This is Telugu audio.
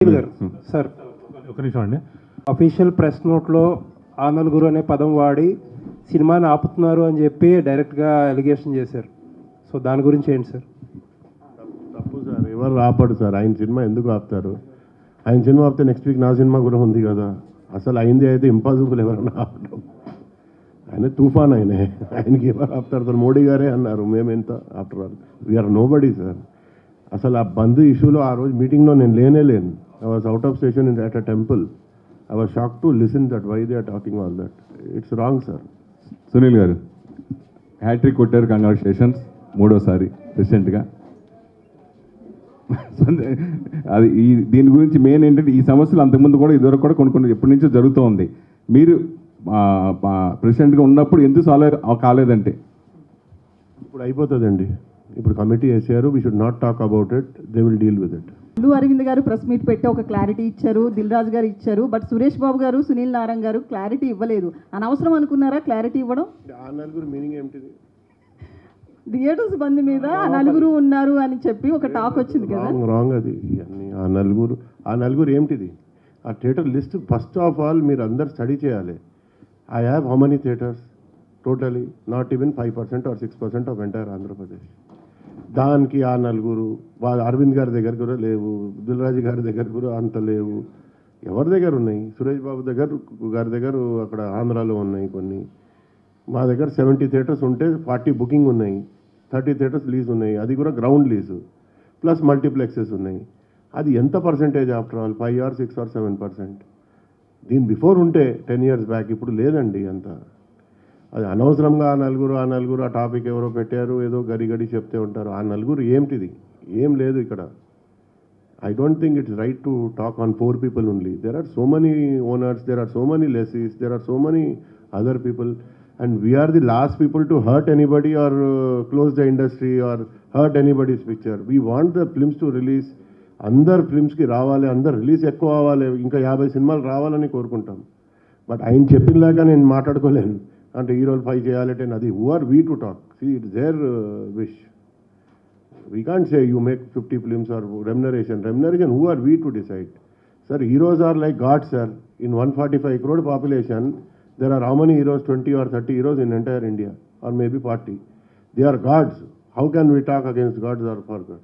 సార్ ఒక నిమిషం అండి. అఫీషియల్ ప్రెస్ నోట్లో ఆ నలుగురు అనే పదం వాడి సినిమాని ఆపుతున్నారు అని చెప్పి డైరెక్ట్గా ఎలిగేషన్ చేశారు. సో దాని గురించి ఏంటి సార్? తప్పు సార్, ఎవరు ఆపడు సార్. ఆయన సినిమా ఎందుకు ఆపుతారు? ఆయన సినిమా ఆపితే నెక్స్ట్ వీక్ నా సినిమా కూడా ఉంది కదా. అసలు అయింది అయితే ఇంపాసిబుల్ ఎవరన్నా ఆపడం. ఆయన తుఫాన్ ఆయనకి ఎవరు ఆపుతారు సార్? మోడీ గారే అన్నారు మేమెంత after all we are nobody sir. అసలు ఆ బంద్ ఇష్యూలో ఆ రోజు మీటింగ్లో నేను లేను. I was out of station at a temple. I was shocked to listen that why they are talking all that. It's wrong, sir. Sunil గారు హ్యాట్రిక్ కొట్టారు, కంగ్రాచులేషన్స్. మూడోసారి రీసెంట్గా. అది దీని గురించి మెయిన్ ఏంటంటే ఈ సమస్యలు అంతకుముందు కూడా ఇదివరకు కూడా కొన్ని ఎప్పటి నుంచో జరుగుతూ ఉంది. మీరు ప్రెసిడెంట్గా ఉన్నప్పుడు ఎందుకు సాల్వ్ కాలేదంటే? ఇప్పుడు అయిపోతుందండి. ఇప్పుడు కమిటీ వేసారు. We should not talk about it. They will deal with it. Allu Aravind గారు ప్రెస్ మీట్ పెట్టి ఒక క్లారిటీ ఇచ్చారు, దిల్ రాజు గారు ఇచ్చారు. బట్ సురేష్ బాబు గారు, సునీల్ నారాయణ గారు క్లారిటీ ఇవ్వలేదు. అనవసరం అనుకున్నారా క్లారిటీ ఇవ్వడం? ఆ నలుగురు మీనింగ్ ఏమిటిది? థియేటర్స్ బంద్ మీద నలుగురు ఉన్నారు అని చెప్పి ఒక టాక్ వచ్చింది కదా. రాంగ్ అది. ఇవన్నీ ఆ నలుగురు ఏమిటిది? ఆ theatre list first of all మీరు అందరు స్టడీ చేయాలి. I have how many theatres totally? Not even 5% or 6% of entire Andhra Pradesh. దానికి ఆ నలుగురు వాళ్ళ అరవింద్ గారి దగ్గర కూడా లేవు, దిల్రాజు గారి దగ్గర కూడా అంత లేవు. ఎవరి దగ్గర ఉన్నాయి? సురేష్ బాబు గారి దగ్గర అక్కడ ఆంధ్రాలో ఉన్నాయి కొన్ని. మా దగ్గర 70 థియేటర్స్ ఉంటే 40 బుకింగ్ ఉన్నాయి, 30 థియేటర్స్ లీజ్ ఉన్నాయి. అది కూడా గ్రౌండ్ లీజు ప్లస్ మల్టీప్లెక్సెస్ ఉన్నాయి. అది ఎంత percentage after all? 5 or 6 or 7%. దీని బిఫోర్ ఉంటే 10 years బ్యాక్, ఇప్పుడు లేదండి అంత. అది అనవసరంగా ఆ నలుగురు ఆ టాపిక్ ఎవరో పెట్టారు, ఏదో గడి చెప్తే ఉంటారు. ఆ నలుగురు ఏమిటిది? ఏం లేదు ఇక్కడ. I don't think it's right to talk on 4 people only. There are so many owners, there are so many lessees, there are so many other people, and we are the last people to hurt anybody or close the industry or hurt anybody's picture. We want the films to release. అందరు ఫిల్మ్స్కి రావాలి, అందరు రిలీజ్ ఎక్కువ అవ్వాలి, ఇంకా 50 సినిమాలు రావాలని కోరుకుంటాం. బట్ ఆయన చెప్పినలాగా నేను మాట్లాడుకోలేను. అంటే హీరోలు 5 చేయాలంటే అది who are we to talk? See it's their wish. We can't say you make 50 films or remuneration. Who are we to decide? Sir, heroes are like god sir. In 145 crore population, there are how many heroes? 20 or 30 heroes in entire India, or maybe 40. They are gods. How can we talk against gods or for God?